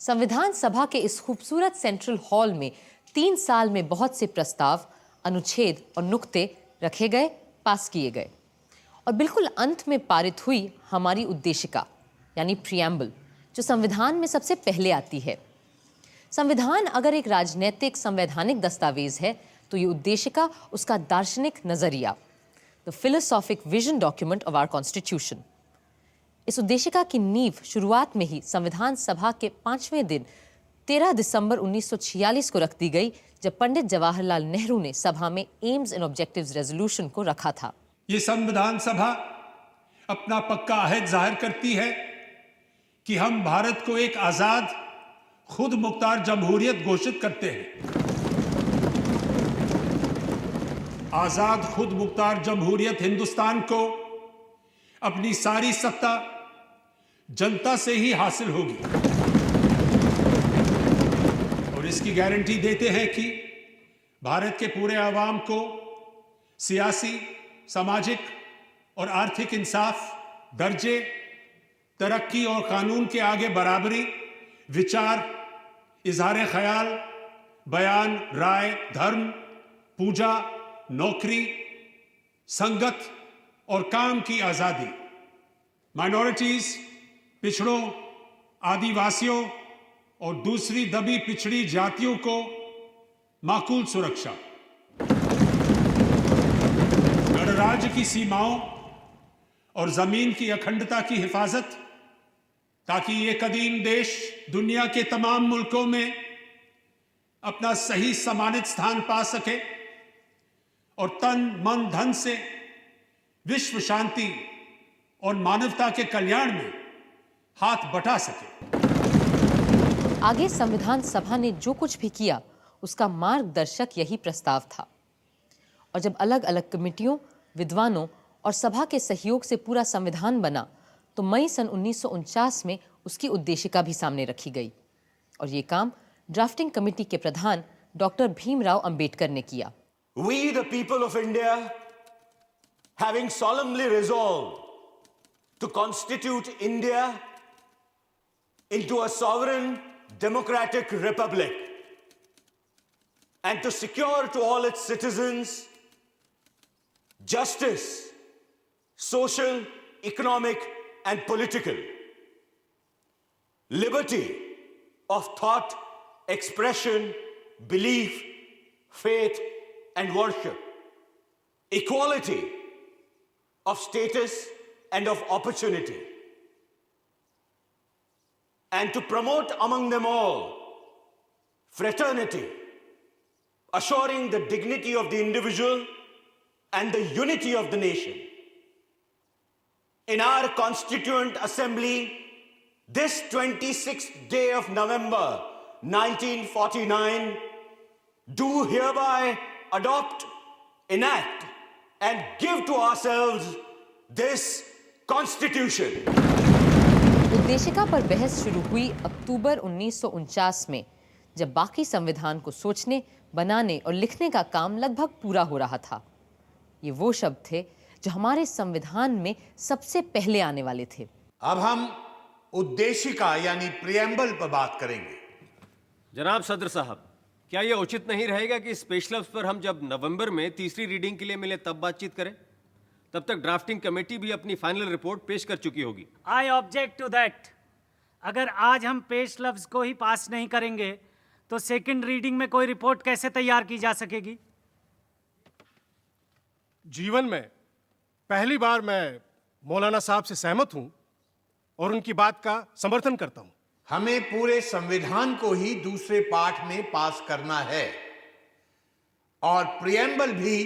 संविधान सभा के इस खूबसूरत सेंट्रल हॉल में 3 साल में बहुत से प्रस्ताव, अनुच्छेद और नुक्ते रखे गए, पास किए गए और बिल्कुल अंत में पारित हुई हमारी उद्देशिका यानी प्रियम्बल, जो संविधान में सबसे पहले आती है। संविधान अगर एक राजनीतिक संवैधानिक दस्तावेज है तो ये उद्देशिका उसका दार्शनिक नजरिया, the philosophic vision document of our constitution. इस उद्देशिका की नींव शुरुआत में ही संविधान सभा के 5वें दिन 13 दिसंबर 1946 को रख दी गई, जब पंडित जवाहरलाल नेहरू ने सभा में एम्स एंड ऑब्जेक्टिव्स रेजोल्यूशन को रखा था। ये संविधान सभा अपना पक्का अहद जाहिर करती है कि हम भारत को एक आजाद खुद मुख्तार जमहूरियत घोषित करते हैं। आजाद खुद मुख्तार जमहूरियत हिंदुस्तान को अपनी सारी सत्ता जनता से ही हासिल होगी और इसकी गारंटी देते हैं कि भारत के पूरे आवाम को सियासी, सामाजिक और आर्थिक इंसाफ, दर्जे, तरक्की और कानून के आगे बराबरी, विचार, इजहार ख्याल, बयान, राय, धर्म, पूजा, नौकरी, संगत और काम की आजादी, माइनॉरिटीज, पिछड़ों, आदिवासियों और दूसरी दबी पिछड़ी जातियों को माकूल सुरक्षा, गणराज्य की सीमाओं और जमीन की अखंडता की हिफाजत, ताकि ये कदीम देश दुनिया के तमाम मुल्कों में अपना सही सम्मानित स्थान पा सके और तन, मन, धन से विश्व शांति और मानवता के कल्याण में हाथ बटा सके। आगे संविधान सभा ने जो कुछ भी किया उसका मार्गदर्शक यही प्रस्ताव था और जब अलग अलग कमिटियों, विद्वानों और सभा के सहयोग से पूरा संविधान बना तो मई सन 1949 में उसकी उद्देशिका भी सामने रखी गई और ये काम ड्राफ्टिंग कमेटी के प्रधान डॉक्टर भीमराव अंबेडकर ने किया। We the people of India, having solemnly resolved to constitute India into a sovereign democratic republic and to secure to all its citizens justice, social, economic and political, liberty of thought, expression, belief, faith and worship, equality of status and of opportunity, and to promote among them all fraternity, assuring the dignity of the individual and the unity of the nation. In our Constituent Assembly, this 26th day of November 1949, do hereby adopt, enact and give to ourselves this Constitution. उद्देशिका पर बहस शुरू हुई अक्टूबर 1949 में, जब बाकी संविधान को सोचने, बनाने और लिखने का काम लगभग पूरा हो रहा था। ये वो शब्द थे जो हमारे संविधान में सबसे पहले आने वाले थे। अब हम उद्देशिका यानी प्रियम्बल पर बात करेंगे। जनाब सदर साहब, क्या यह उचित नहीं रहेगा कि स्पेशल पर हम जब नवंबर में तीसरी रीडिंग के लिए मिले तब बातचीत करें? तब तक ड्राफ्टिंग कमेटी भी अपनी फाइनल रिपोर्ट पेश कर चुकी होगी। I object to that. अगर आज हम पेश लफ्ज को ही पास नहीं करेंगे तो सेकंड रीडिंग में कोई रिपोर्ट कैसे तैयार की जा सकेगी? जीवन में पहली बार मैं मौलाना साहब से सहमत हूं और उनकी बात का समर्थन करता हूं। हमें पूरे संविधान को ही दूसरे पाठ में पास करना है और प्रियम्बल भी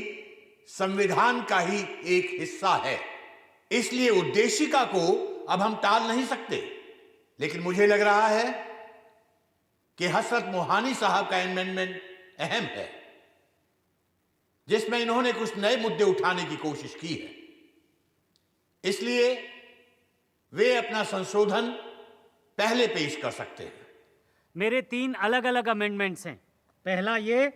संविधान का ही एक हिस्सा है। इसलिए उद्देशिका को अब हम टाल नहीं सकते, लेकिन मुझे लग रहा है कि हसरत मोहानी साहब का अमेंडमेंट अहम है, जिसमें इन्होंने कुछ नए मुद्दे उठाने की कोशिश की है। इसलिए वे अपना संशोधन पहले पेश कर सकते हैं। मेरे 3 अलग अलग अमेंडमेंट्स हैं। पहला ये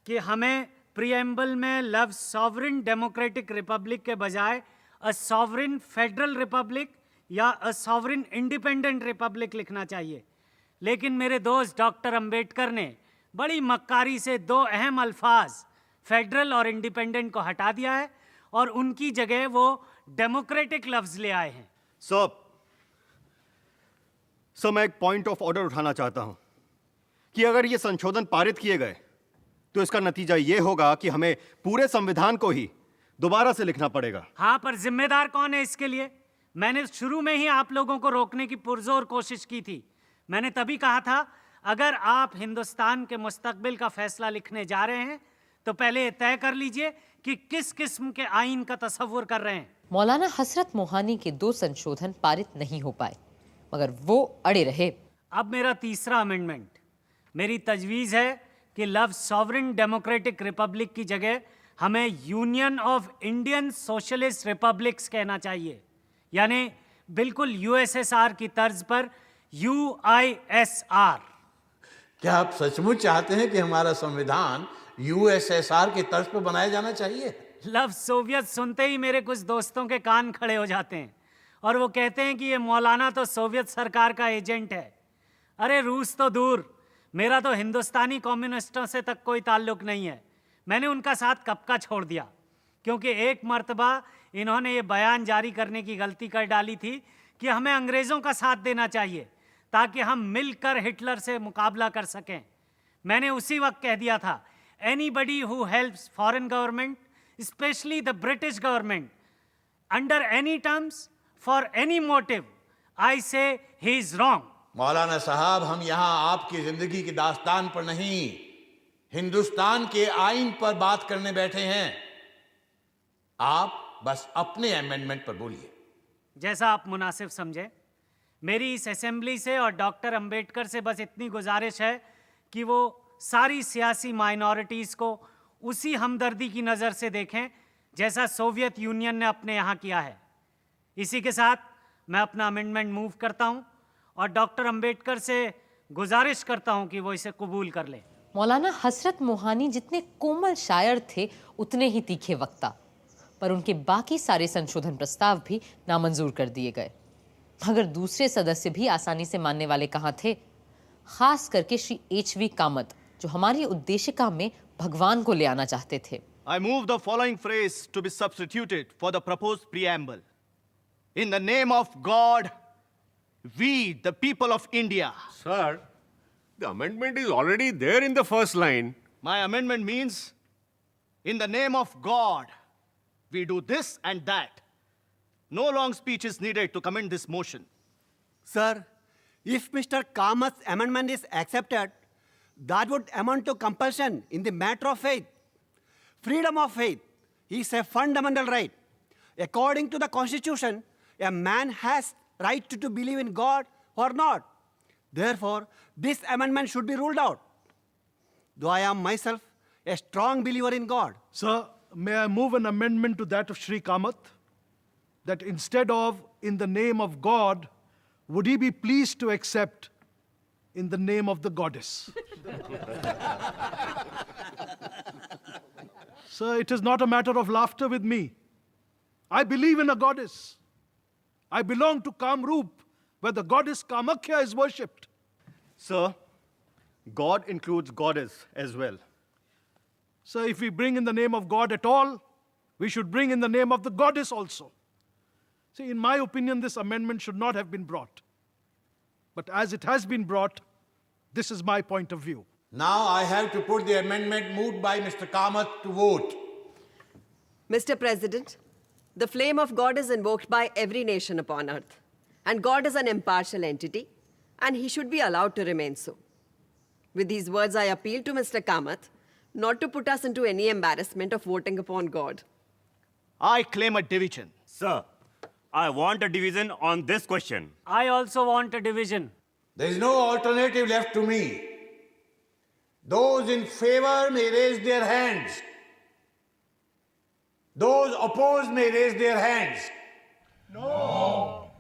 कि हमें प्रियम्बल में लफ्ज सॉवरेन डेमोक्रेटिक रिपब्लिक के बजाय अ सॉवरेन फेडरल रिपब्लिक या अ सॉवरेन इंडिपेंडेंट रिपब्लिक लिखना चाहिए। लेकिन मेरे दोस्त डॉक्टर अंबेडकर ने बड़ी मक्कारी से दो अहम अल्फाज फेडरल और इंडिपेंडेंट को हटा दिया है और उनकी जगह वो डेमोक्रेटिक लफ्ज ले आए हैं। सर मैं एक पॉइंट ऑफ ऑर्डर उठाना चाहता हूं कि अगर ये संशोधन पारित किए गए तो इसका नतीजा ये होगा कि हमें पूरे संविधान को ही दोबारा से लिखना पड़ेगा। हाँ, पर जिम्मेदार कौन है इसके लिए? मैंने शुरू में ही आप लोगों को रोकने की पुरजोर कोशिश की थी। मैंने तभी कहा था अगर आप हिंदुस्तान के मुस्तकबिल का फैसला लिखने जा रहे हैं तो पहले तय कर लीजिए कि किस किस्म के आइन का तसव्वुर कर रहे हैं। मौलाना हसरत मोहानी के 2 संशोधन पारित नहीं हो पाए मगर वो अड़े रहे। अब मेरा तीसरा अमेंडमेंट, मेरी तजवीज़ है कि लव सॉवरेन डेमोक्रेटिक रिपब्लिक की जगह हमें union of Indian socialist republics कहना चाहिए, यानी बिल्कुल यूएसएसआर की तर्ज पर UISR। क्या आप सचमुच चाहते हैं कि हमारा संविधान यूएसएसआर की तर्ज पर बनाया जाना चाहिए? लव सोवियत सुनते ही मेरे कुछ दोस्तों के कान खड़े हो जाते हैं और वो कहते हैं कि ये मौलाना तो सोवियत सरकार का एजेंट है। अरे रूस तो दूर, मेरा तो हिंदुस्तानी कम्युनिस्टों से तक कोई ताल्लुक नहीं है। मैंने उनका साथ कब का छोड़ दिया, क्योंकि एक मर्तबा इन्होंने ये बयान जारी करने की गलती कर डाली थी कि हमें अंग्रेज़ों का साथ देना चाहिए ताकि हम मिलकर हिटलर से मुकाबला कर सकें। मैंने उसी वक्त कह दिया था, anybody who helps foreign government, specially the British government, under any terms for any motive, I say he is wrong. मौलाना साहब, हम यहां आपकी जिंदगी की दास्तान पर नहीं, हिंदुस्तान के आइन पर बात करने बैठे हैं। आप बस अपने अमेंडमेंट पर बोलिए। जैसा आप मुनासिब समझे। मेरी इस असेंबली से और डॉक्टर अंबेडकर से बस इतनी गुजारिश है कि वो सारी सियासी माइनॉरिटीज़ को उसी हमदर्दी की नज़र से देखें जैसा सोवियत यूनियन ने अपने यहाँ किया है। इसी के साथ मैं अपना अमेंडमेंट मूव करता हूँ और डॉक्टर अंबेडकर से गुजारिश करता हूँ कि वो इसे कबूल कर लें। मौलाना हसरत मोहानी जितने कोमल शायर थे उतने ही तीखे वक्ता, पर उनके बाकी सारे संशोधन प्रस्ताव भी नामंजूर कर दिए गए। मगर दूसरे सदस्य भी आसानी से मानने वाले कहाँ थे, खास करके श्री HV कामत, जो हमारी उद्देशिका में भगवान को ले आना चाहते थे। I move the following phrase to be substituted for the proposed preamble. In the name of God, we, the people of India. Sir, the amendment is already there in the first line. My amendment means, in the name of God, we do this and that. No long speech is needed to commend this motion. Sir, if Mr. Kamat's amendment is accepted, that would amount to compulsion in the matter of faith. Freedom of faith is a fundamental right. According to the Constitution, a man has right to believe in God or not. Therefore, this amendment should be ruled out. Though I am myself a strong believer in God. Sir, may I move an amendment to that of Shri Kamath, that instead of in the name of God, would he be pleased to accept in the name of the goddess? Sir, it is not a matter of laughter with me. I believe in a goddess. I belong to Kamrup, where the goddess Kamakhya is worshipped. Sir, God includes goddess as well. So if we bring in the name of God at all, we should bring in the name of the goddess also. See, in my opinion, this amendment should not have been brought. But as it has been brought, this is my point of view. Now I have to put the amendment moved by Mr. Kamath to vote. Mr. President, the flame of God is invoked by every nation upon earth. And God is an impartial entity, and he should be allowed to remain so. With these words, I appeal to Mr. Kamath not to put us into any embarrassment of voting upon God. I claim a division. Sir, I want a division on this question. I also want a division. There is no alternative left to me. Those in favor may raise their hands. Those opposed may raise their hands. No.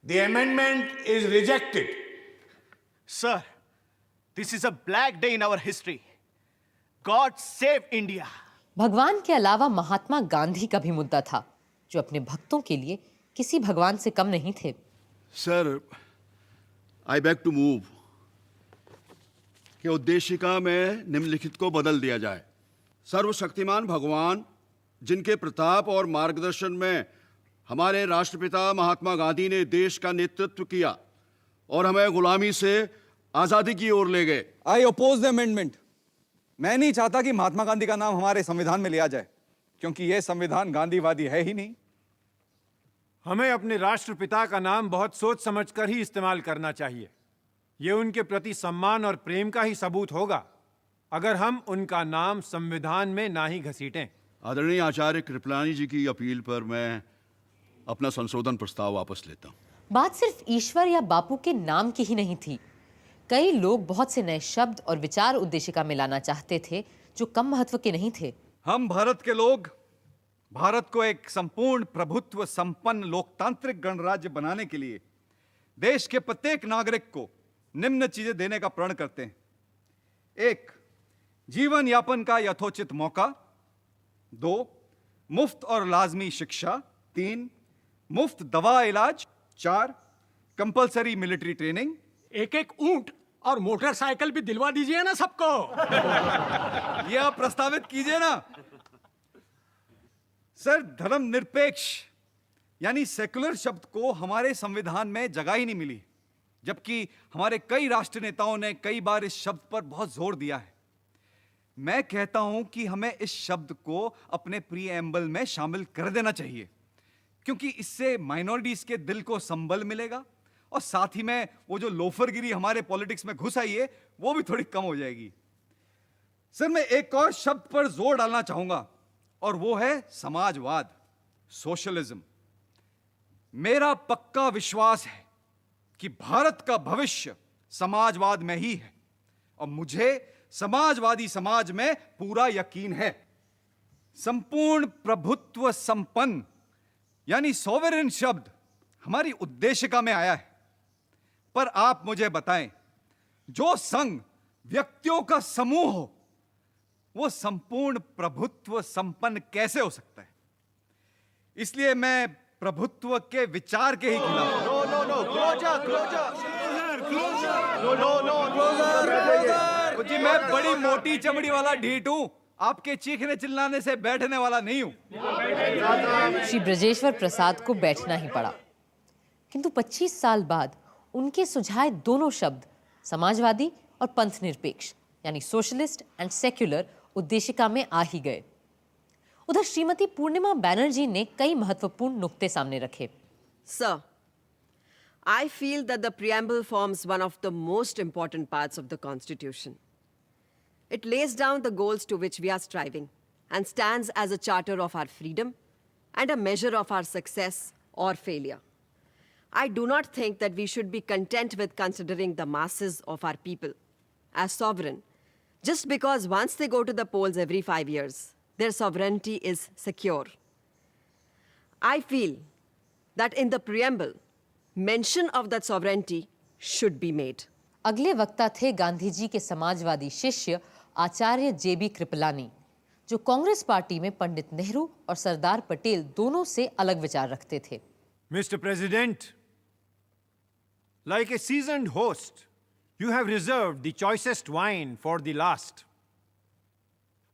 The amendment is rejected. Sir, this is a black day in our history. God save India. भगवान के अलावा महात्मा गांधी का भी मुद्दा था, जो अपने भक्तों के लिए किसी भगवान से कम नहीं थे। Sir, I beg to move कि उद्देशिका में निम्नलिखित को बदल दिया जाए। सर्वशक्तिमान भगवान जिनके प्रताप और मार्गदर्शन में हमारे राष्ट्रपिता महात्मा गांधी ने देश का नेतृत्व किया और हमें गुलामी से आजादी की ओर ले गए। आई ओपोज द अमेंडमेंट। मैं नहीं चाहता कि महात्मा गांधी का नाम हमारे संविधान में लिया जाए, क्योंकि यह संविधान गांधीवादी है ही नहीं। हमें अपने राष्ट्रपिता का नाम बहुत सोच समझकर ही इस्तेमाल करना चाहिए। ये उनके प्रति सम्मान और प्रेम का ही सबूत होगा अगर हम उनका नाम संविधान में ना ही घसीटें। आदरणीय आचार्य कृपलानी जी की अपील पर मैं अपना संशोधन प्रस्ताव वापस लेता हूं। बात सिर्फ ईश्वर या बापू के नाम की ही नहीं थी। कई लोग बहुत से नए शब्द और विचार उद्देशिका में लाना चाहते थे जो कम महत्व के नहीं थे। हम भारत के लोग भारत को एक संपूर्ण प्रभुत्व संपन्न लोकतांत्रिक गणराज्य बनाने के लिए देश के प्रत्येक नागरिक को निम्न चीजें देने का प्रण करते हैं। 1, जीवन यापन का यथोचित मौका। 2, मुफ्त और लाजमी शिक्षा। 3, मुफ्त दवा इलाज। 4, कंपलसरी मिलिट्री ट्रेनिंग। एक ऊंट और मोटरसाइकिल भी दिलवा दीजिए ना सबको। ये आप प्रस्तावित कीजिए ना। सर, धर्मनिरपेक्ष यानी सेकुलर शब्द को हमारे संविधान में जगह ही नहीं मिली, जबकि हमारे कई राष्ट्र नेताओं ने कई बार इस शब्द पर बहुत जोर दिया है। मैं कहता हूं कि हमें इस शब्द को अपने प्रीएम्बल में शामिल कर देना चाहिए, क्योंकि इससे माइनॉरिटीज के दिल को संबल मिलेगा और साथ ही में वो जो लोफरगिरी हमारे पॉलिटिक्स में घुस आई है वो भी थोड़ी कम हो जाएगी। सर, मैं एक और शब्द पर जोर डालना चाहूंगा और वो है समाजवाद, सोशलिज्म। मेरा पक्का विश्वास है कि भारत का भविष्य समाजवाद में ही है और मुझे समाजवादी समाज में पूरा यकीन है। संपूर्ण प्रभुत्व संपन्न यानी सॉवरेन शब्द हमारी उद्देशिका में आया है, पर आप मुझे बताएं, जो संघ व्यक्तियों का समूह हो वो संपूर्ण प्रभुत्व संपन्न कैसे हो सकता है? इसलिए मैं प्रभुत्व के विचार के ही खिलाफ हूं। जी, मैं बड़ी मोटी चमड़ी वाला ढीठ हूं, आपके चीखने चिल्लाने से बैठने वाला नहीं हूं। श्री ब्रजेश्वर प्रसाद को बैठना ही पड़ा, किंतु 25 साल बाद उनके सुझाए दोनों शब्द समाजवादी और पंथ निरपेक्ष यानी सोशलिस्ट एंड सेक्युलर उद्देशिका में आ ही गए। उधर श्रीमती पूर्णिमा बैनर्जी ने कई महत्वपूर्ण नुक्ते सामने रखे। Sir, I feel that the preamble forms one of the most important parts of the Constitution. It lays down the goals to which we are striving and stands as a charter of our freedom and a measure of our success or failure. I do not think that we should be content with considering the masses of our people as sovereign just because once they go to the polls every 5 years, their sovereignty is secure. I feel that in the preamble, mention of that sovereignty should be made. अगले वक्ता थे गांधी जी के समाजवादी शिष्य आचार्य जेबी कृपलानी, जो Congress party में पंडित नेहरू और सरदार पटेल दोनों से अलग विचार रखते थे। Mr. President, like a seasoned host, you have reserved the choicest wine for the last.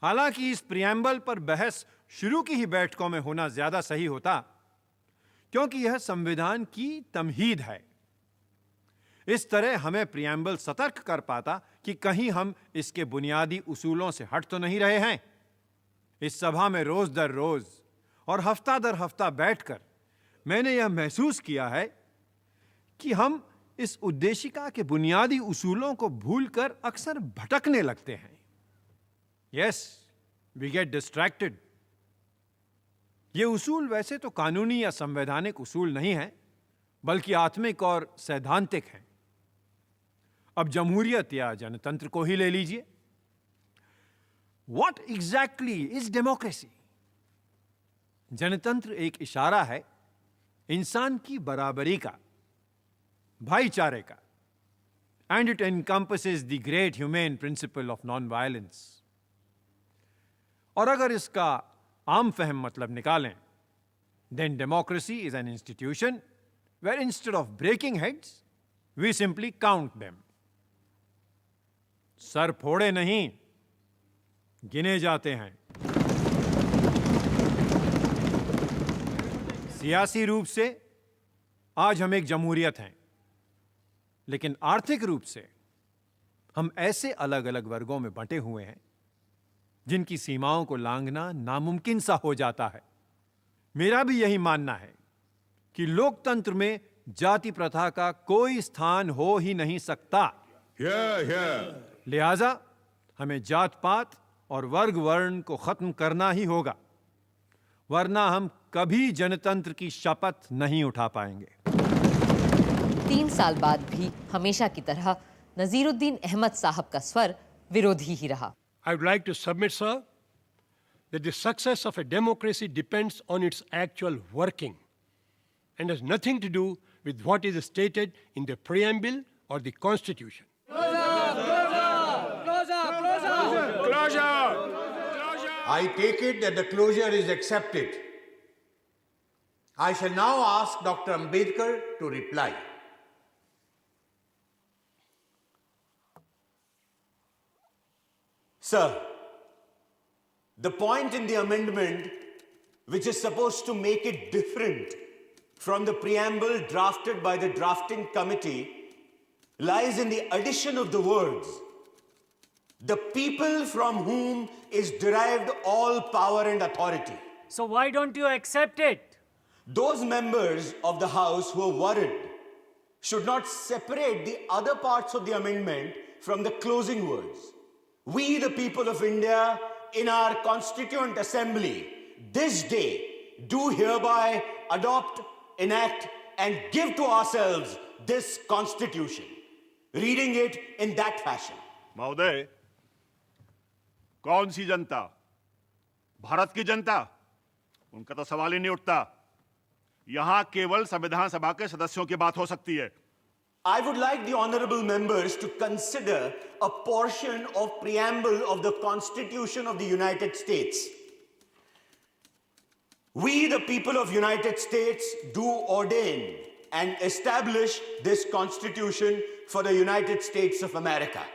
हालांकि इस प्रियम्बल पर बहस शुरू की ही बैठकों में होना ज्यादा सही होता, क्योंकि यह संविधान की तमहीद है। इस तरह हमें प्रियम्बल सतर्क कर पाता कि कहीं हम इसके बुनियादी उसूलों से हट तो नहीं रहे हैं। इस सभा में रोज दर रोज और हफ्ता दर हफ्ता बैठकर मैंने यह महसूस किया है कि हम इस उद्देशिका के बुनियादी उसूलों को भूलकर अक्सर भटकने लगते हैं। Yes, we get distracted. ये उसूल वैसे तो कानूनी या संवैधानिक उसूल नहीं है, बल्कि आत्मिक और सैद्धांतिक हैं। अब जमहूरियत या जनतंत्र को ही ले लीजिए। What exactly is democracy? जनतंत्र एक इशारा है इंसान की बराबरी का, भाईचारे का, and it encompasses the great humane principle of non-violence. और अगर इसका आम फहम मतलब निकालें then democracy is an institution where instead of breaking heads, we simply count them. Sir फोड़े नहीं, गिने जाते हैं. सियासी रूप से आज हम एक जमहूरियत हैं, लेकिन आर्थिक रूप से हम ऐसे अलग अलग वर्गों में बंटे हुए हैं जिनकी सीमाओं को लांघना नामुमकिन सा हो जाता है. मेरा भी यही मानना है कि लोकतंत्र में जाति प्रथा का कोई स्थान हो ही नहीं सकता. लिहाजा हमें जात पात और वर्ग वर्ण को खत्म करना ही होगा, वरना हम कभी जनतंत्र की शपथ नहीं उठा पाएंगे. 3 साल बाद भी हमेशा की तरह नजीरुद्दीन अहमद साहब का स्वर विरोधी ही रहा. I would like to submit, sir, that the success of a democracy depends on its actual working and has nothing to do with what is stated in the preamble or the constitution. I take it that the closure is accepted. I shall now ask Dr. Ambedkar to reply. Sir, the point in the amendment which is supposed to make it different from the preamble drafted by the drafting committee lies in the addition of the words, "the people from whom is derived all power and authority." So why don't you accept it? Those members of the House who are worried should not separate the other parts of the amendment from the closing words. We, the people of India, in our Constituent Assembly, this day, do hereby adopt, enact, and give to ourselves this Constitution. Reading it in that fashion. महोदय, कौन सी जनता? भारत की जनता? उनका तो सवाल ही नहीं उठता. यहां केवल संविधान सभा के सदस्यों की बात हो सकती है. I would like the honorable members to consider a portion of preamble of the Constitution of the United States. We, the people of United States, do ordain and establish this Constitution for the United States of America.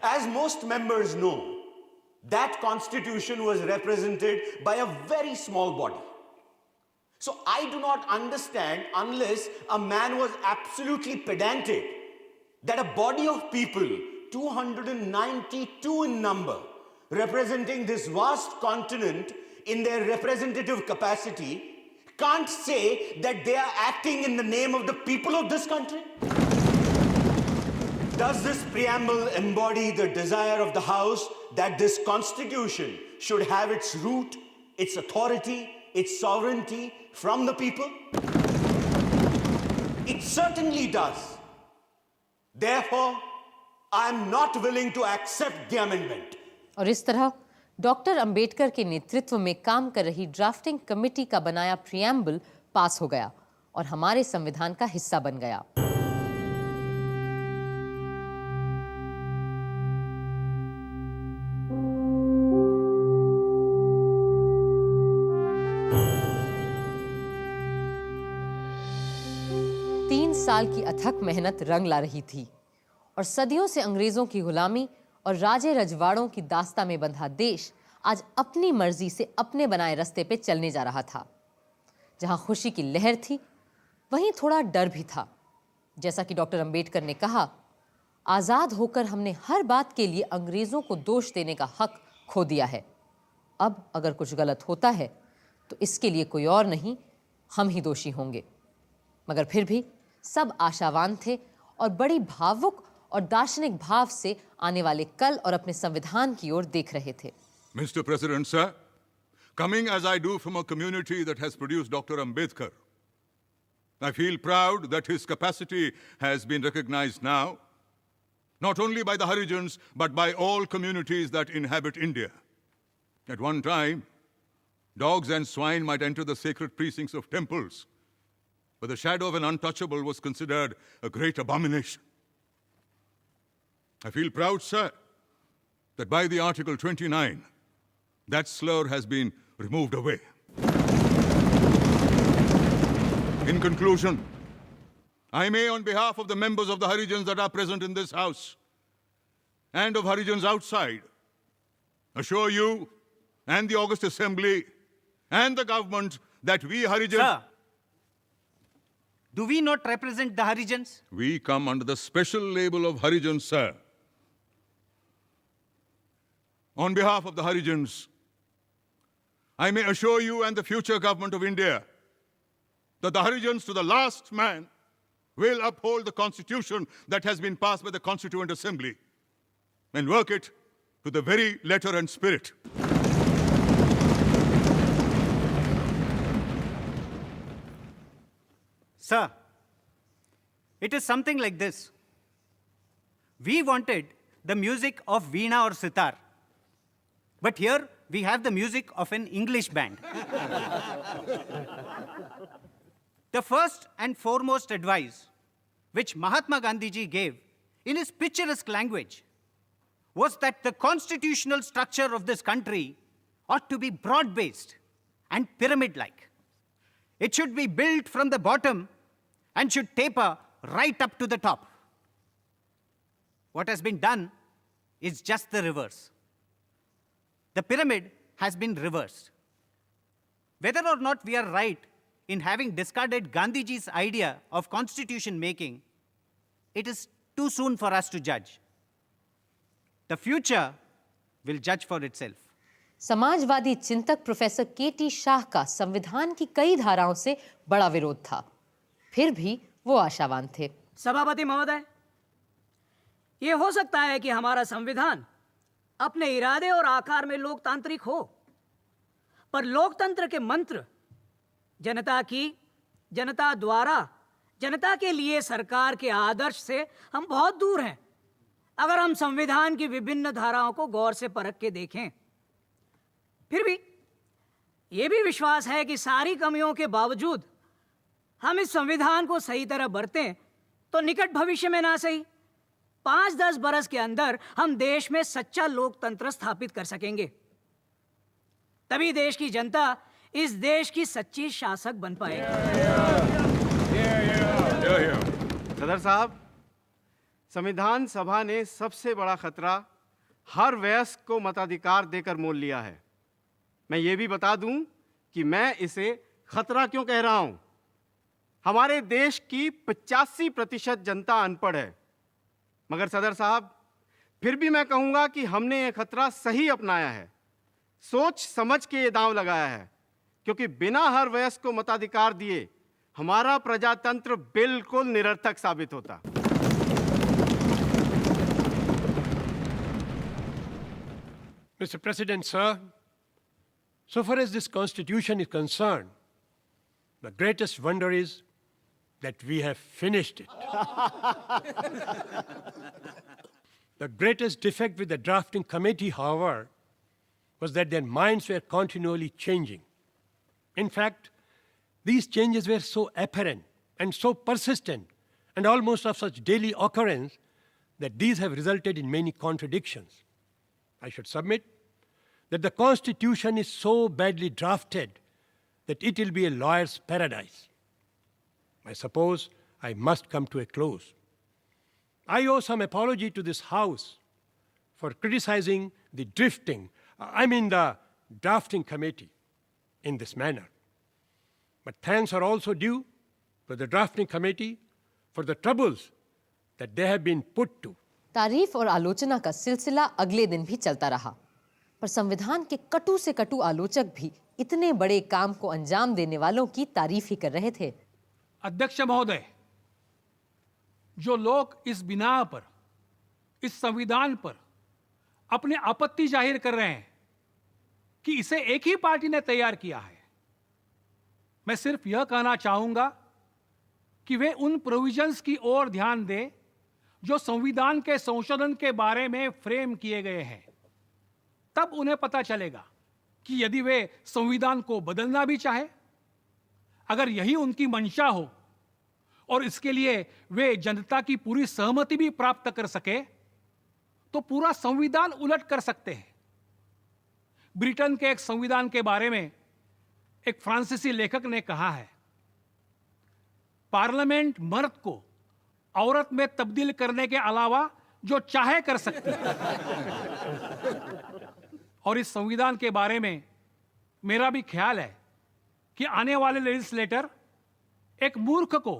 As most members know, that Constitution was represented by a very small body. So I do not understand, unless a man was absolutely pedantic, that a body of people, 292 in number, representing this vast continent in their representative capacity, can't say that they are acting in the name of the people of this country. Does this preamble embody the desire of the House that this Constitution should have its root, its authority, its sovereignty from the people? It certainly does. Therefore, I am not willing to accept the amendment. और इस तरह doctor Ambedkar के नेतृत्व में काम कर रही drafting committee का बनाया प्रियम्बल पास हो गया और हमारे संविधान का हिस्सा बन गया. साल की अथक मेहनत रंग ला रही थी और सदियों से अंग्रेजों की गुलामी और राजे रजवाड़ों की दास्ता में बंधा देश आज अपनी मर्जी से अपने बनाए रास्ते पे चलने जा रहा था. जहां खुशी की लहर थी, वहीं थोड़ा डर भी था. जैसा कि डॉक्टर अंबेडकर ने कहा, आजाद होकर हमने हर बात के लिए अंग्रेजों को दोष देने का हक खो दिया है. अब अगर कुछ गलत होता है तो इसके लिए कोई और नहीं, हम ही दोषी होंगे. मगर फिर भी सब आशावान थे और बड़ी भावुक और दार्शनिक भाव से आने वाले कल और अपने संविधान की ओर देख रहे थे. Mr. President, sir, coming as I do from a community that has produced Dr. Ambedkar, I feel proud that his capacity has been recognized now, not only by the Harijans, but by all communities that inhabit India. At one time, dogs and swine might enter the sacred precincts of temples, but the shadow of an untouchable was considered a great abomination. I feel proud, sir, that by the Article 29, that slur has been removed away. In conclusion, I may, on behalf of the members of the Harijans that are present in this house and of Harijans outside, assure you and the August Assembly and the government that we Harijans... Sir, do we not represent the Harijans? We come under the special label of Harijans, sir. On behalf of the Harijans, I may assure you and the future government of India that the Harijans to the last man will uphold the constitution that has been passed by the Constituent Assembly and work it to the very letter and spirit. Sir, it is something like this. We wanted the music of Veena or Sitar, but here we have the music of an English band. The first and foremost advice which Mahatma Gandhi ji gave in his picturesque language was that the constitutional structure of this country ought to be broad-based and pyramid-like. It should be built from the bottom and should taper right up to the top. What has been done is just the reverse. The pyramid has been reversed. Whether or not we are right in having discarded Gandhiji's idea of constitution making, it is too soon for us to judge. The future will judge for itself. Samajwadi चिंतक professor केटी शाह का संविधान की कई धाराओं से बड़ा विरोध था, फिर भी वो आशावान थे। सभापति महोदय, ये हो सकता है कि हमारा संविधान अपने इरादे और आकार में लोकतांत्रिक हो, पर लोकतंत्र के मंत्र जनता की, जनता द्वारा, जनता के लिए सरकार के आदर्श से हम बहुत दूर हैं। अगर हम संविधान की विभिन्न धाराओं को गौर से परख के देखें, फिर भी ये भी विश्वास है कि सारी कमियों के बावजूद हम इस संविधान को सही तरह बरतें तो निकट भविष्य में ना सही 5-10 बरस के अंदर हम देश में सच्चा लोकतंत्र स्थापित कर सकेंगे। तभी देश की जनता इस देश की सच्ची शासक बन पाएगी। सदर साहब, संविधान सभा ने सबसे बड़ा खतरा हर वयस्क को मताधिकार देकर मोल लिया है। मैं ये भी बता दूं कि मैं इसे खतरा क्यों कह रहा हूं। हमारे देश की 85% जनता अनपढ़ है, मगर सदर साहब फिर भी मैं कहूंगा कि हमने ये खतरा सही अपनाया है, सोच समझ के ये दांव लगाया है, क्योंकि बिना हर वयस्क को मताधिकार दिए हमारा प्रजातंत्र बिल्कुल निरर्थक साबित होता। Mr. President, sir, so far as this Constitution is concerned, the greatest wonder is that we have finished it. The greatest defect with the drafting committee, however, was that their minds were continually changing. In fact, these changes were so apparent and so persistent and almost of such daily occurrence that these have resulted in many contradictions. I should submit that the Constitution is so badly drafted that it will be a lawyer's paradise. I suppose I must come to a close. I owe some apology to this House for criticizing the the drafting committee in this manner. But thanks are also due to the drafting committee for the troubles that they have been put to. तारीफ और आलोचना का सिलसिला अगले दिन भी चलता रहा, पर संविधान के कटु से कटु आलोचक भी इतने बड़े काम को अंजाम देने वालों की तारीफ ही कर रहे थे। अध्यक्ष महोदय, जो लोग इस बिना पर, इस संविधान पर अपने आपत्ति जाहिर कर रहे हैं कि इसे एक ही पार्टी ने तैयार किया है, मैं सिर्फ यह कहना चाहूंगा कि वे उन प्रोविजंस की ओर ध्यान दें जो संविधान के संशोधन के बारे में फ्रेम किए गए हैं। तब उन्हें पता चलेगा कि यदि वे संविधान को बदलना भी चाहे, अगर यही उनकी मंशा हो और इसके लिए वे जनता की पूरी सहमति भी प्राप्त कर सके, तो पूरा संविधान उलट कर सकते हैं। ब्रिटेन के एक संविधान के बारे में एक फ्रांसीसी लेखक ने कहा है, पार्लियामेंट मर्द को औरत में तब्दील करने के अलावा जो चाहे कर सकती है। और इस संविधान के बारे में मेरा भी ख्याल है कि आने वाले लेजिस्लेटर एक मूर्ख को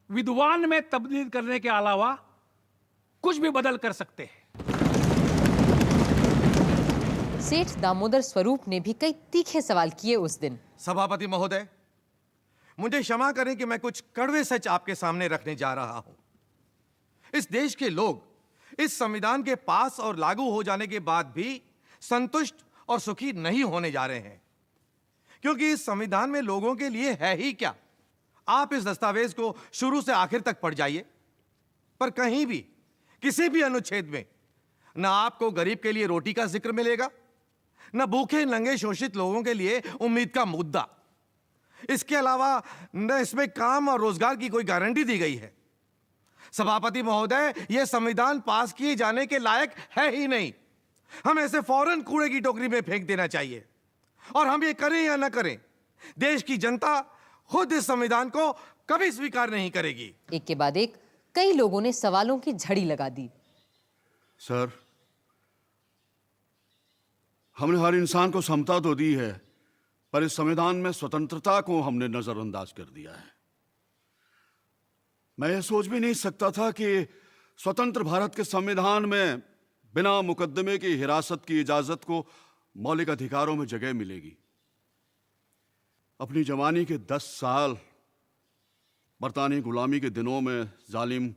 विद्वान में तब्दील करने के अलावा कुछ भी बदल कर सकते हैं। सेठ दामोदर स्वरूप ने भी कई तीखे सवाल किए उस दिन। सभापति महोदय, मुझे क्षमा करें कि मैं कुछ कड़वे सच आपके सामने रखने जा रहा हूं। इस देश के लोग इस संविधान के पास और लागू हो जाने के बाद भी संतुष्ट और सुखी नहीं होने जा रहे हैं, क्योंकि इस संविधान में लोगों के लिए है ही क्या। आप इस दस्तावेज को शुरू से आखिर तक पढ़ जाइए, पर कहीं भी किसी भी अनुच्छेद में ना आपको गरीब के लिए रोटी का जिक्र मिलेगा, न भूखे नंगे शोषित लोगों के लिए उम्मीद का मुद्दा। इसके अलावा न इसमें काम और रोजगार की कोई गारंटी दी गई है। सभापति महोदय, यह संविधान पास किए जाने के लायक है ही नहीं। हम ऐसे फौरन कूड़े की टोकरी में फेंक देना चाहिए। और हम ये करें या ना करें, देश की जनता खुद इस संविधान को कभी स्वीकार नहीं करेगी। एक के बाद एक कई लोगों ने सवालों की झड़ी लगा दी। सर, हमने हर इंसान को समता तो दी है, पर इस संविधान में स्वतंत्रता को हमने नजरअंदाज कर दिया है। मैं यह सोच भी नहीं सकता था कि स्वतंत्र भारत के संविधान में बिना मुकदमे की हिरासत की इजाजत को मौलिक अधिकारों में जगह मिलेगी। अपनी जवानी के 10 साल बरतानी गुलामी के दिनों में जालिम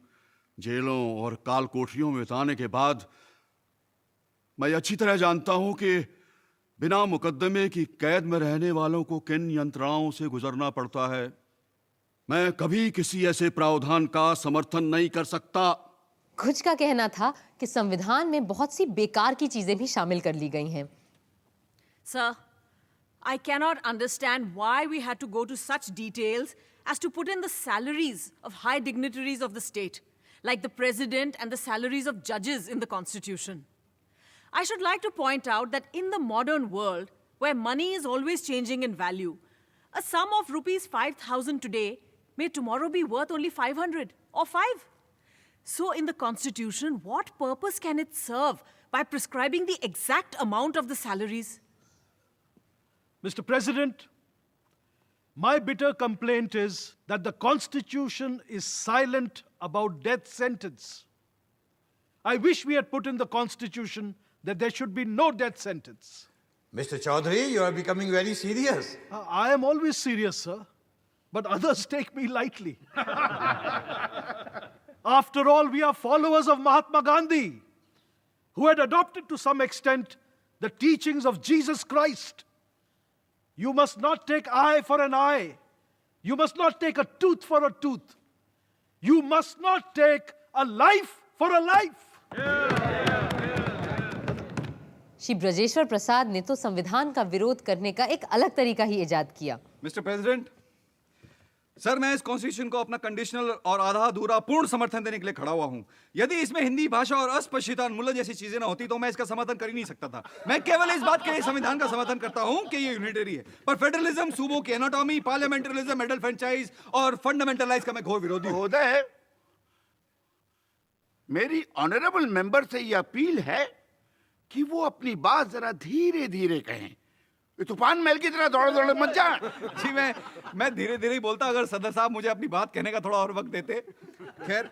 जेलों और काल कोठरियों में बिताने के बाद मैं अच्छी तरह जानता हूं कि बिना मुकदमे की कैद में रहने वालों को किन यंत्रणाओं से गुजरना पड़ता है। मैं कभी किसी ऐसे प्रावधान का समर्थन नहीं कर सकता। कुछ का कहना था कि संविधान में बहुत सी बेकार की चीजें भी शामिल कर ली गई हैं। Sir, I cannot understand why we had to go to such details as to put in the salaries of high dignitaries of the state, like the president and the salaries of judges in the Constitution. I should like to point out that in the modern world, where money is always changing in value, a sum of rupees 5,000 today may tomorrow be worth only 500 or 5. So in the Constitution, what purpose can it serve by prescribing the exact amount of the salaries? Mr. President, my bitter complaint is that the Constitution is silent about death sentence. I wish we had put in the Constitution that there should be no death sentence. Mr. Chaudhary, you are becoming very serious. I am always serious, sir, but others take me lightly. After all, we are followers of Mahatma Gandhi, who had adopted to some extent the teachings of Jesus Christ. You must not take eye for an eye. You must not take a tooth for a tooth. You must not take a life for a life. Shri Brajeshwar प्रसाद ने तो संविधान का विरोध करने का एक अलग तरीका ही इजाद किया। मिस्टर प्रेसिडेंट, सर, मैं इस कॉन्स्टिट्यूशन को अपना कंडीशनल और आधा अधूरा पूर्ण समर्थन देने के लिए खड़ा हुआ हूं। यदि इसमें हिंदी भाषा और अस्पृश्यता उन्मूलन जैसी चीजें ना होती तो मैं इसका समर्थन कर ही नहीं सकता था। मैं केवल इस बात के लिए संविधान का समर्थन करता हूं कि ये यूनिटरी है, पर फेडरलिज्म, सूबों की एनाटॉमी, पार्लियामेंटरिज्म, एडल्ट फ्रेंचाइज और फंडामेंटलाइज का मैं घोर विरोधी हूं। मेरी ऑनरेबल मेंबर से ये अपील है कि वो अपनी बात जरा धीरे धीरे कहें। तूफान महल की तरह दौड़ दौड़ मत जा। जी, मैं धीरे धीरे ही बोलता अगर सदर साहब मुझे अपनी बात कहने का थोड़ा और वक्त देते। खैर,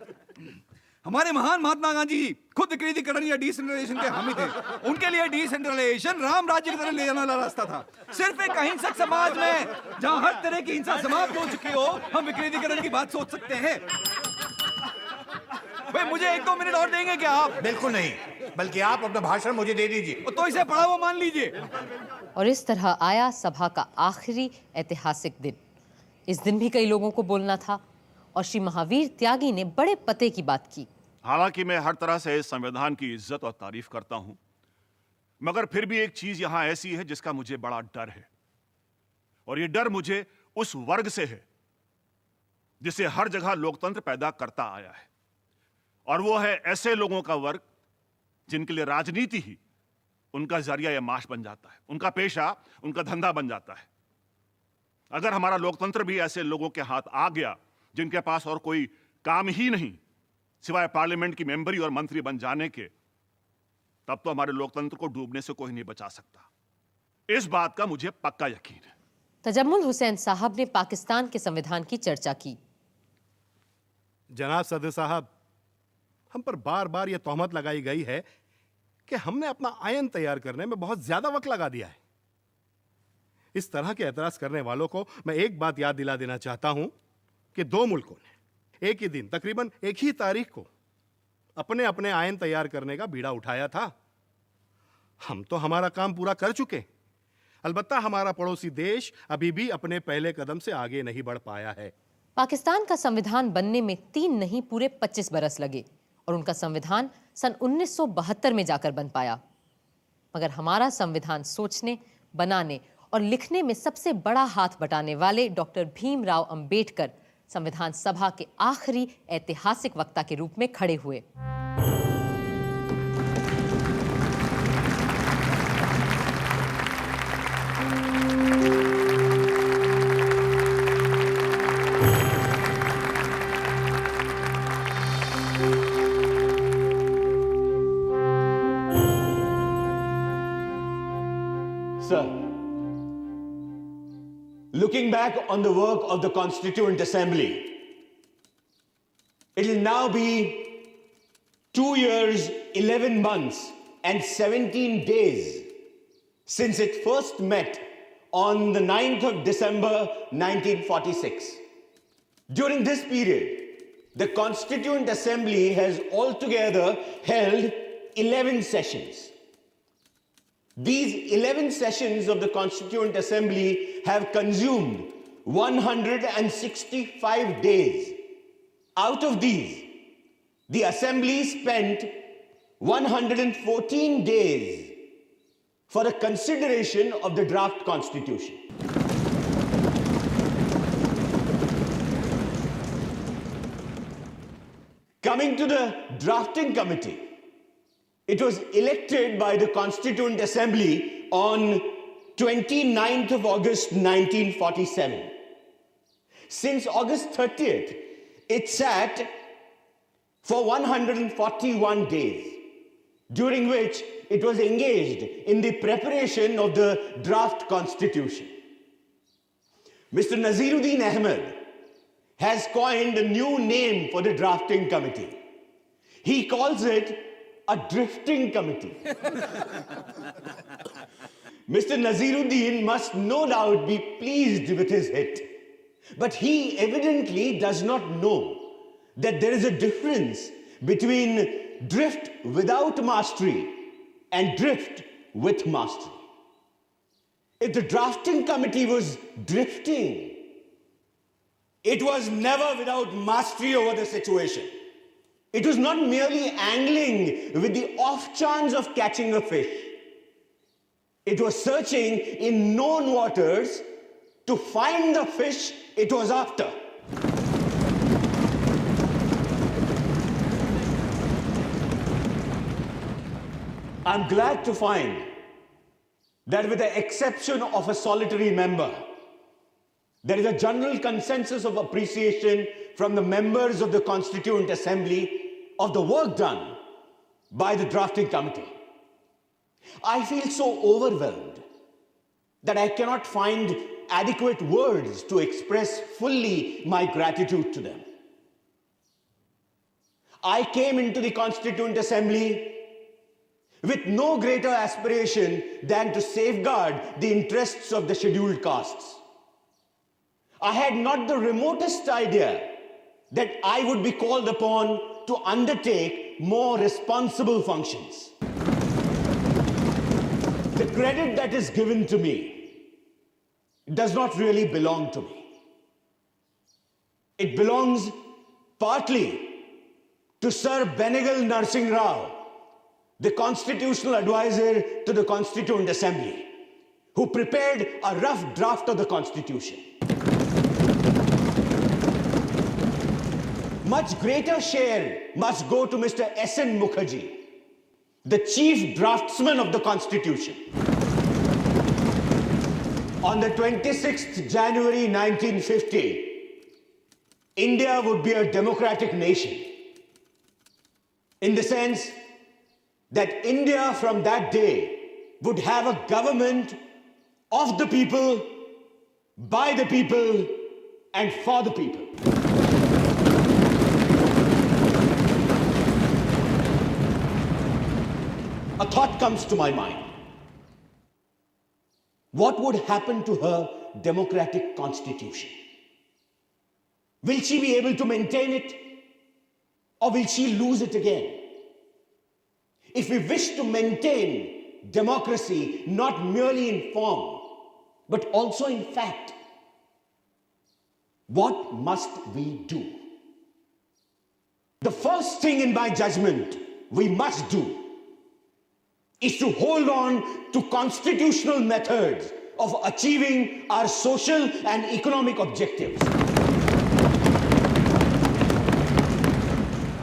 हमारे महान महात्मा गांधी जी खुद विकेंद्रीकरण या डिसेंट्रलाइजेशन के हामी थे। उनके लिए डिसेंट्रलाइजेशन राम राज्य की तरह ले जाने वाला रास्ता था। सिर्फ एक अहिंसक समाज में जहां हर तरह की हिंसा समाप्त हो चुकी हो, हम विकेंद्रीकरण की बात सोच सकते हैं। भाई, मुझे 1-2 मिनट और देंगे क्या आप? बिल्कुल नहीं, बल्कि आप अपना भाषण मुझे दे दीजिए। तो इसे पढ़ा हुआ मान लीजिए। और इस तरह आया सभा का आखिरी ऐतिहासिक दिन। इस दिन भी कई लोगों को बोलना था और श्री महावीर त्यागी ने बड़े पते की बात की। हालांकि मैं हर तरह से इस संविधान की इज्जत और तारीफ करता हूं, मगर फिर भी एक चीज यहां ऐसी है जिसका मुझे बड़ा डर है, और ये डर मुझे उस वर्ग से है जिसे हर जगह लोकतंत्र पैदा करता आया है, और वो है ऐसे लोगों का वर्ग जिनके लिए राजनीति ही उनका जरिया या माश बन जाता है, उनका पेशा, उनका धंधा बन जाता है। अगर हमारा लोकतंत्र भी ऐसे लोगों के हाथ आ गया जिनके पास और कोई काम ही नहीं सिवाय पार्लियामेंट की मेंबरी और मंत्री बन जाने के, तब तो हमारे लोकतंत्र को डूबने से कोई नहीं बचा सकता। इस बात का मुझे पक्का यकीन है। तजम्मुल हुसैन साहब ने पाकिस्तान के संविधान की चर्चा की। जनाब सदर साहब, हम पर बार बार यह तोहमत लगाई गई है कि हमने अपना आयन तैयार करने में बहुत ज्यादा वक्त लगा दिया है। इस तरह के एतराज करने वालों को मैं एक बात याद दिला देना चाहता हूं कि दो मुल्कों ने एक ही दिन, तकरीबन एक ही तारीख को अपने अपने आयन तैयार करने का बीड़ा उठाया था। हम तो हमारा काम पूरा कर चुके, अलबत्ता हमारा पड़ोसी देश अभी भी अपने पहले कदम से आगे नहीं बढ़ पाया है। पाकिस्तान का संविधान बनने में 3 नहीं पूरे 25 बरस लगे और उनका संविधान सन 1972 में जाकर बन पाया। मगर हमारा संविधान सोचने, बनाने और लिखने में सबसे बड़ा हाथ बटाने वाले डॉक्टर भीमराव अंबेडकर संविधान सभा के आखिरी ऐतिहासिक वक्ता के रूप में खड़े हुए। Sir, looking back on the work of the Constituent Assembly, it will now be 2 years, 11 months, and 17 days since it first met on the 9th of December 1946. During this period, the Constituent Assembly has altogether held 11 sessions. These 11 sessions of the Constituent Assembly have consumed 165 days. Out of these, the Assembly spent 114 days for the consideration of the draft Constitution. Coming to the drafting committee, it was elected by the Constituent Assembly on 29th of August 1947. Since August 30th, it sat for 141 days, during which it was engaged in the preparation of the draft Constitution. Mr. Naziruddin Ahmed has coined a new name for the drafting committee. He calls it a drifting committee. Mr. Naziruddin must no doubt be pleased with his hit, but he evidently does not know that there is a difference between drift without mastery and drift with mastery. If the drafting committee was drifting, it was never without mastery over the situation. It was not merely angling with the off chance of catching a fish. It was searching in known waters to find the fish it was after. I'm glad to find that with the exception of a solitary member, there is a general consensus of appreciation from the members of the Constituent Assembly of the work done by the drafting committee. I feel so overwhelmed that I cannot find adequate words to express fully my gratitude to them. I came into the Constituent Assembly with no greater aspiration than to safeguard the interests of the scheduled castes. I had not the remotest idea that I would be called upon to undertake more responsible functions. The credit that is given to me does not really belong to me. It belongs partly to Sir Benegal Narsingh Rao, the constitutional advisor to the Constituent Assembly, who prepared a rough draft of the Constitution. Much greater share must go to Mr. S.N. Mukherjee, the chief draftsman of the Constitution. On the 26th January 1950, India would be a democratic nation, in the sense that India from that day would have a government of the people, by the people, and for the people. A thought comes to my mind. What would happen to her democratic constitution? Will she be able to maintain it, or will she lose it again? If we wish to maintain democracy not merely in form, but also in fact, what must we do? The first thing in my judgment we must do is to hold on to constitutional methods of achieving our social and economic objectives.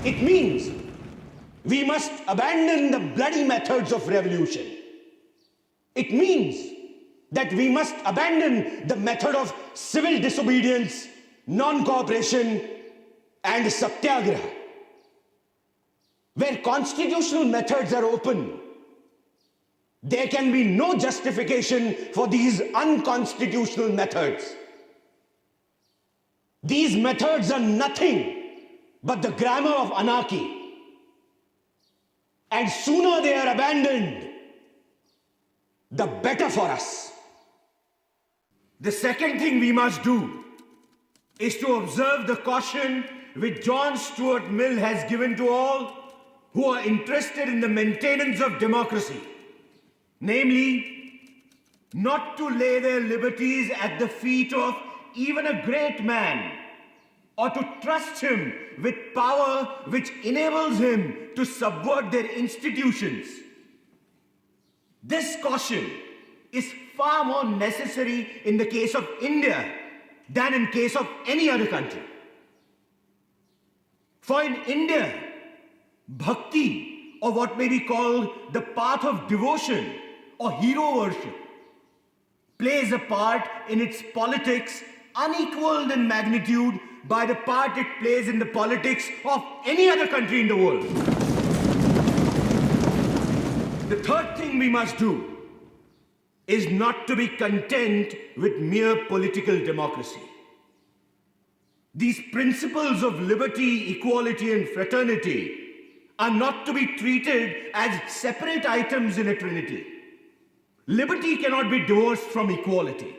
It means we must abandon the bloody methods of revolution. It means that we must abandon the method of civil disobedience, non-cooperation, and satyagraha. Where constitutional methods are open, there can be no justification for these unconstitutional methods. These methods are nothing but the grammar of anarchy. And sooner they are abandoned, the better for us. The second thing we must do is to observe the caution which John Stuart Mill has given to all who are interested in the maintenance of democracy. Namely, not to lay their liberties at the feet of even a great man, or to trust him with power which enables him to subvert their institutions. This caution is far more necessary in the case of India than in case of any other country. For in India, bhakti, or what may be called the path of devotion or hero worship, plays a part in its politics unequaled in magnitude by the part it plays in the politics of any other country in the world. The third thing we must do is not to be content with mere political democracy. These principles of liberty, equality, and fraternity are not to be treated as separate items in a trinity. Liberty cannot be divorced from equality.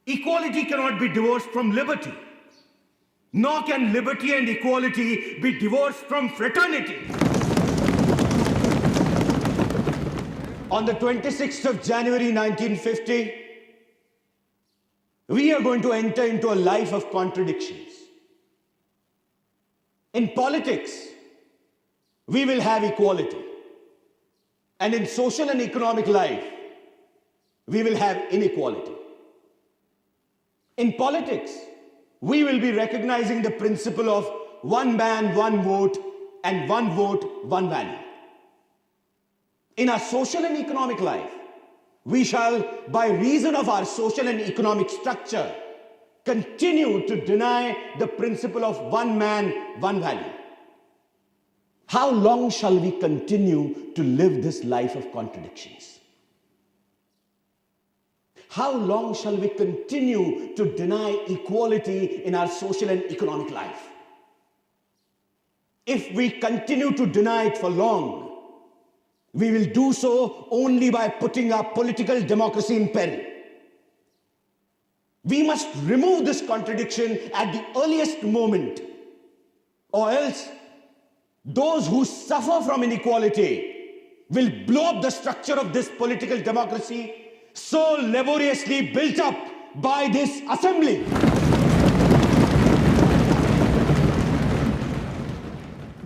Equality cannot be divorced from liberty. Nor can liberty and equality be divorced from fraternity. On the 26th of January 1950, we are going to enter into a life of contradictions. In politics, we will have equality. And in social and economic life, we will have inequality. In politics, we will be recognizing the principle of one man, one vote, and one vote, one value. In our social and economic life, we shall, by reason of our social and economic structure, continue to deny the principle of one man, one value. How long shall we continue to live this life of contradictions? How long shall we continue to deny equality in our social and economic life? If we continue to deny it for long, we will do so only by putting our political democracy in peril. We must remove this contradiction at the earliest moment, or else those who suffer from inequality will blow up the structure of this political democracy so laboriously built up by this assembly.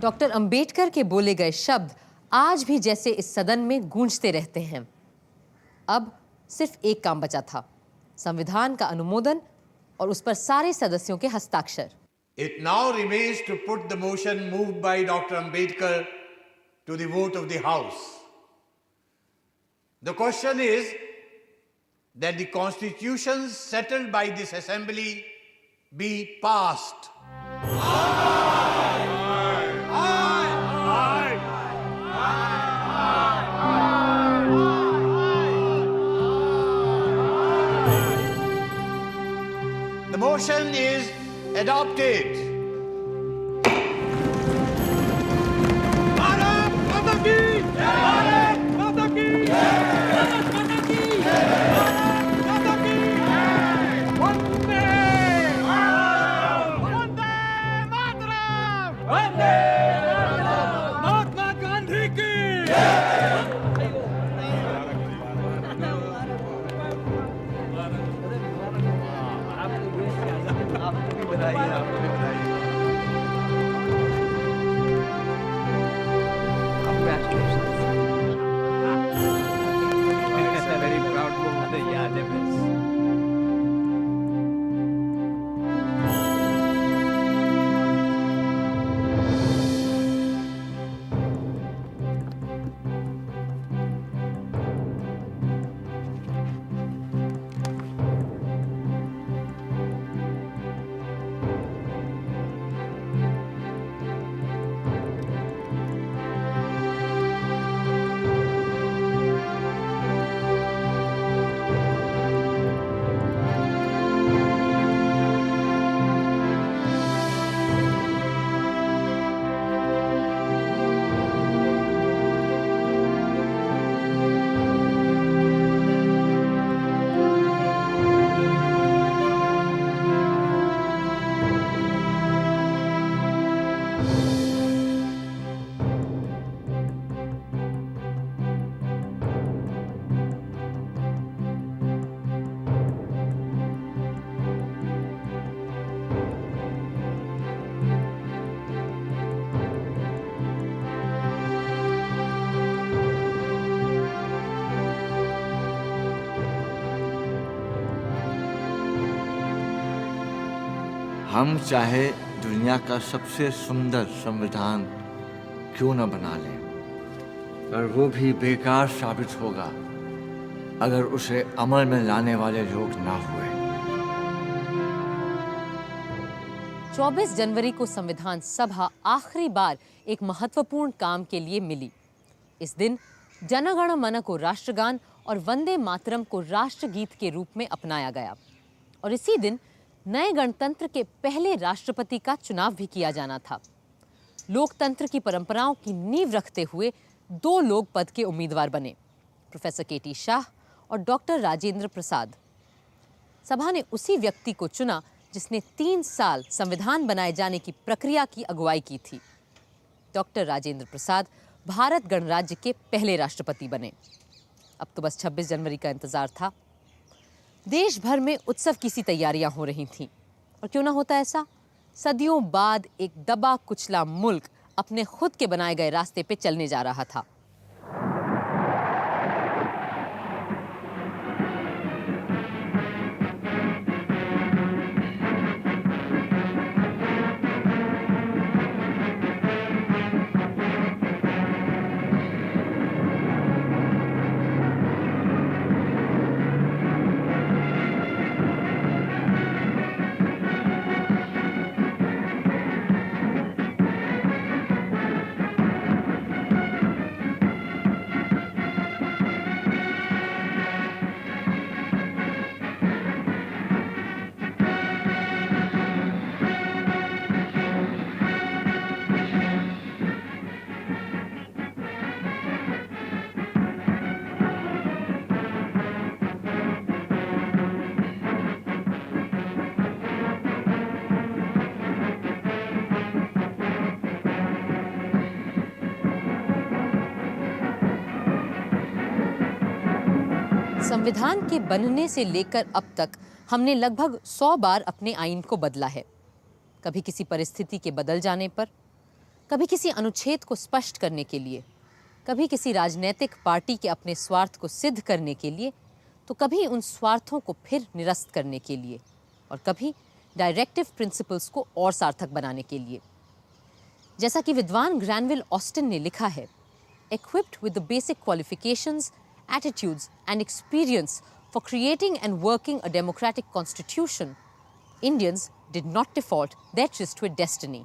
Doctor Ambedkar के बोले गए शब्द आज भी जैसे इस सदन में गूंजते रहते हैं। अब सिर्फ एक काम बचा था, संविधान का अनुमोदन और उस पर सारे सदस्यों के हस्ताक्षर। It now remains to put the motion moved by Dr. Ambedkar to the vote of the House. The question is that the constitutions settled by this assembly be passed. The motion is adopted. Bharat माता की जय! भारत माता की जय! भारत माता की जय! भारत माता की जय! वंदे मातरम! वंदे मातरम! वंदे मातरम! महात्मा गांधी की Very proud moment. Yeah, they हम चाहे दुनिया का सबसे सुंदर संविधान क्यों न बना लें, पर वो भी बेकार साबित होगा अगर उसे अमल में लाने वाले लोग ना हुए। 24 जनवरी को संविधान सभा आखिरी बार एक महत्वपूर्ण काम के लिए मिली। इस दिन जन गण मन को राष्ट्रगान और वंदे मातरम को राष्ट्रगीत के रूप में अपनाया गया और इसी दिन नए गणतंत्र के पहले राष्ट्रपति का चुनाव भी किया जाना था। लोकतंत्र की परंपराओं की नींव रखते हुए 2 लोग पद के उम्मीदवार बने, प्रोफेसर केटी शाह और डॉक्टर राजेंद्र प्रसाद। सभा ने उसी व्यक्ति को चुना जिसने 3 साल संविधान बनाए जाने की प्रक्रिया की अगुवाई की थी। डॉक्टर राजेंद्र प्रसाद भारत गणराज्य के पहले राष्ट्रपति बने। अब तो बस 26 जनवरी का इंतजार था। देश भर में उत्सव की सी तैयारियां हो रही थीं और क्यों ना होता ऐसा, सदियों बाद एक दबा कुचला मुल्क अपने खुद के बनाए गए रास्ते पे चलने जा रहा था। संविधान के बनने से लेकर अब तक हमने लगभग 100 बार अपने आईन को बदला है। कभी किसी परिस्थिति के बदल जाने पर, कभी किसी अनुच्छेद को स्पष्ट करने के लिए, कभी किसी राजनीतिक पार्टी के अपने स्वार्थ को सिद्ध करने के लिए, तो कभी उन स्वार्थों को फिर निरस्त करने के लिए और कभी डायरेक्टिव प्रिंसिपल्स को और सार्थक बनाने के लिए। जैसा कि विद्वान ग्रैनविल ऑस्टिन ने लिखा है, equipped with the basic qualifications, attitudes and experience for creating and working a democratic constitution, Indians did not default their tryst to a destiny.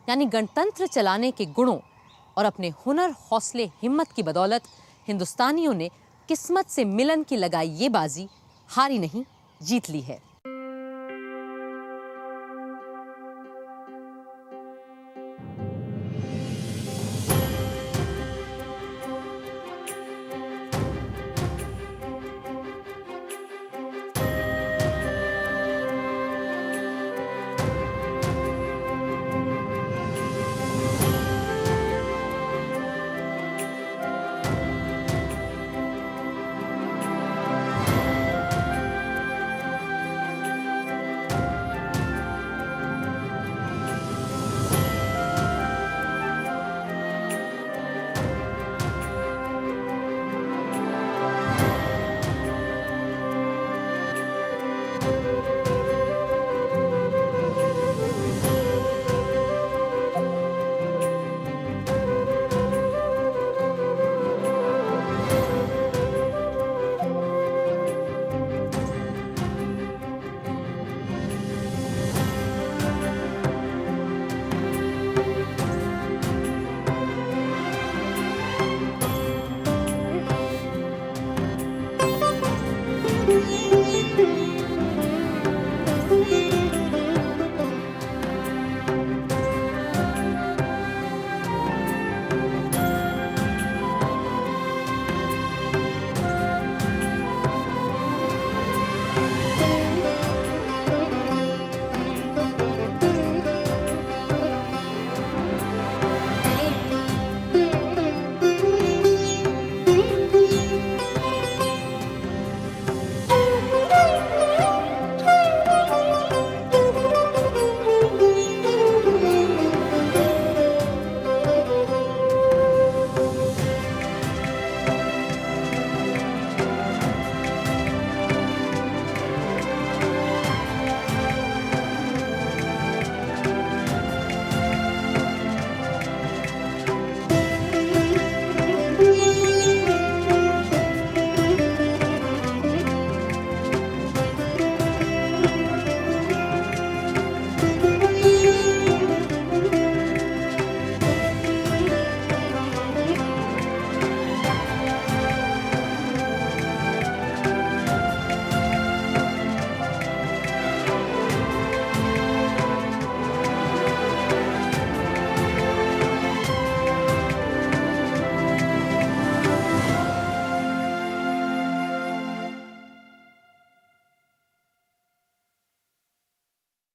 यानी गणतंत्र चलाने के गुणों और अपने हुनर, हौसले, हिम्मत की बदौलत हिंदुस्तानियों ने किस्मत से मिलन की लगाई ये बाजी हारी नहीं, जीत ली है।